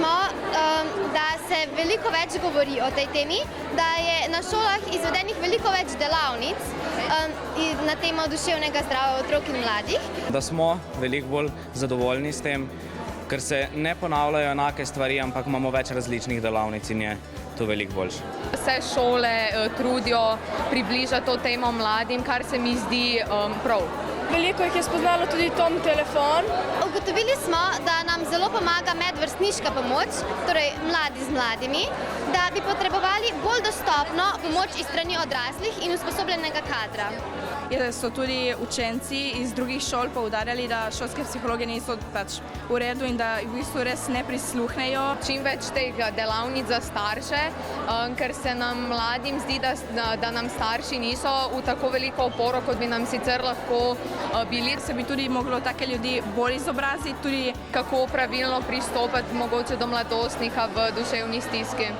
smo, da se veliko več govori o tej temi, da je na šolah izvedenih veliko več delavnic na temo duševnega zdravja otrok in mladih. Da smo veliko bolj zadovoljni s tem, ker se ne ponavljajo enake stvari, ampak imamo več različnih delavnic in je to veliko boljše. Vse šole trudijo približati to temo mladim, kar se mi zdi prav. Veliko jih je spoznalo tudi Tom telefon. Ugotovili smo, da nam zelo pomaga medvrstniška pomoč, torej mladi z mladimi, da bi potrebovali bolj dostopno pomoč iz strani odraslih in usposobljenega kadra. So tudi učenci iz drugih šol poudarjali, da šolske psihologe niso v redu in da v bistvu res ne prisluhnejo. Čim več teh delavnic za starše, ker se nam mladim zdi, da nam starši niso v tako veliko oporo, kot bi nam sicer lahko bili. Se bi tudi moglo take ljudi bolj izobraziti, tudi kako pravilno pristopati mogoče do mladostnika v duševni stiski.